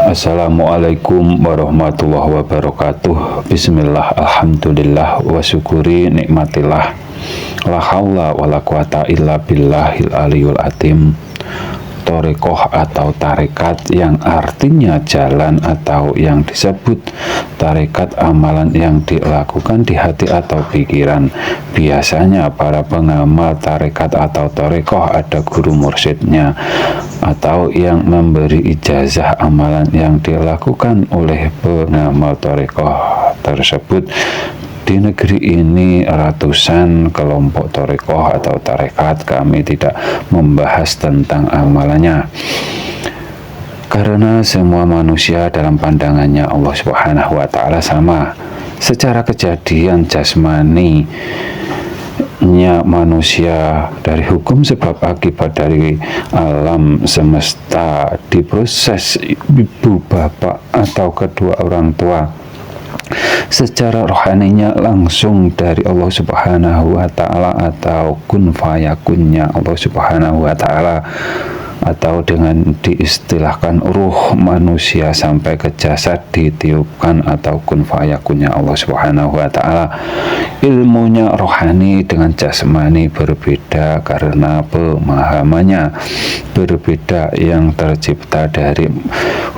Assalamualaikum warahmatullahi wabarakatuh. Bismillah, alhamdulillah, wa syukuri nikmatillah. La haula wa la quwata illa billahil aliyul azim. Torekoh atau tarekat yang artinya jalan atau yang disebut tarekat amalan yang dilakukan di hati atau pikiran. Biasanya para pengamal tarekat atau torekoh ada guru mursyidnya atau yang memberi ijazah amalan yang dilakukan oleh pengamal torekoh tersebut. Di negeri ini ratusan kelompok torekoh atau tarekat. Kami tidak membahas tentang amalannya karena semua manusia dalam pandangannya Allah Subhanahu wa Ta'ala sama. Secara kejadian jasmani manusia dari hukum sebab akibat dari alam semesta diproses ibu bapak atau kedua orang tua. Secara rohaninya langsung dari Allah Subhanahu wa Ta'ala atau kun fayakunnya Allah Subhanahu wa Ta'ala, atau dengan diistilahkan ruh manusia sampai ke jasad ditiupkan atau kun fayakunnya Allah Subhanahu wa Ta'ala. Ilmunya rohani dengan jasmani berbeda karena pemahamannya berbeda. Yang tercipta dari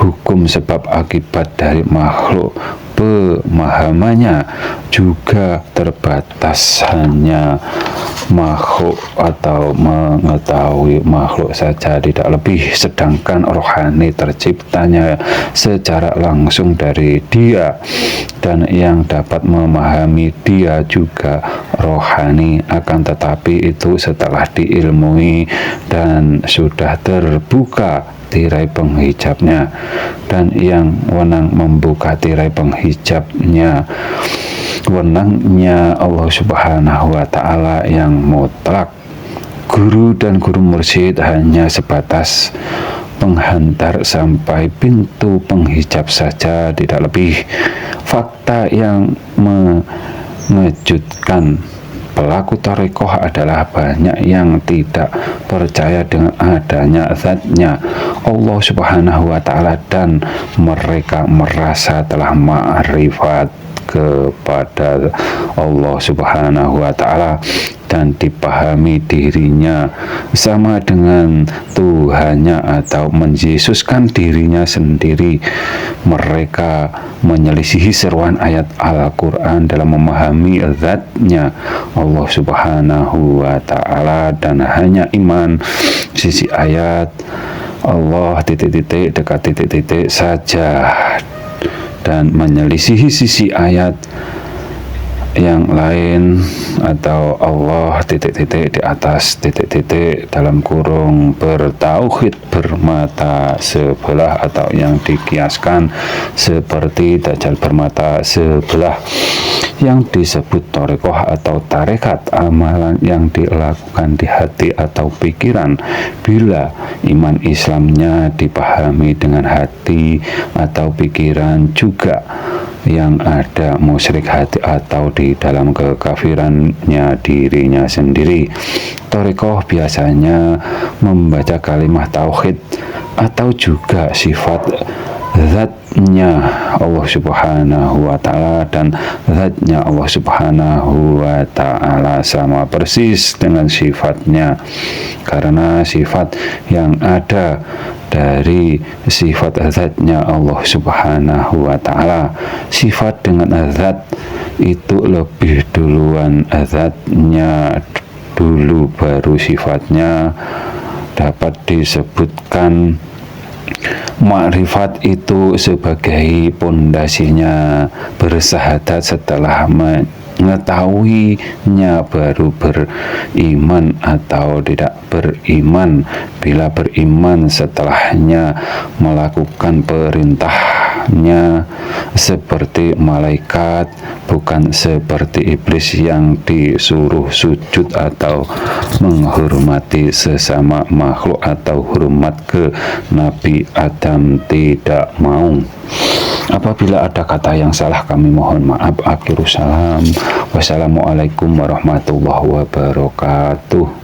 hukum sebab akibat dari makhluk, pemahamannya juga terbatas, hanya makhluk atau mengetahui makhluk saja, tidak lebih. Sedangkan rohani terciptanya secara langsung dari dia, dan yang dapat memahami dia juga rohani. Akan tetapi itu setelah diilmui dan sudah terbuka tirai penghijabnya, dan yang wenang membuka tirai penghijabnya wenangnya Allah Subhanahu wa Ta'ala yang mutlak. Guru dan guru mursyid hanya sebatas penghantar sampai pintu penghijab saja, tidak lebih. Fakta yang mengejutkan, pelaku tarekoh adalah banyak yang tidak percaya dengan adanya zatnya Allah Subhanahu wa Ta'ala, dan mereka merasa telah ma'rifat kepada Allah Subhanahu wa Ta'ala dan dipahami dirinya sama dengan Tuhannya atau menyesuskan dirinya sendiri. Mereka menyelisihi seruan ayat Al-Quran dalam memahami zatnya Allah Subhanahu wa Ta'ala, dan hanya iman sisi ayat Allah titik-titik dekat titik-titik saja, dan menyelisihi sisi ayat yang lain atau Allah titik-titik di atas titik-titik dalam kurung bertauhid bermata sebelah, atau yang dikiaskan seperti dajjal bermata sebelah. Yang disebut torekoh atau tarekat amalan yang dilakukan di hati atau pikiran. Bila iman Islamnya dipahami dengan hati atau pikiran, juga yang ada musyrik hati atau di dalam kekafirannya dirinya sendiri. Torekoh biasanya membaca kalimat tauhid atau juga sifat zatnya Allah Subhanahu wa Ta'ala, dan zatnya Allah Subhanahu wa Ta'ala sama persis dengan sifatnya, karena sifat yang ada dari sifat zatnya Allah Subhanahu wa Ta'ala. Sifat dengan zat itu lebih duluan zatnya dulu baru sifatnya. Dapat disebutkan makrifat itu sebagai pondasinya bersahadat. Setelah mengetahuinya baru beriman atau tidak beriman. Bila beriman setelahnya melakukan perintahnya seperti malaikat, bukan seperti iblis yang disuruh sujud atau menghormati sesama makhluk atau hormat ke Nabi Adam, tidak mau. Apabila ada kata yang salah kami mohon maaf. Akhirus salam. Wassalamualaikum warahmatullahi wabarakatuh.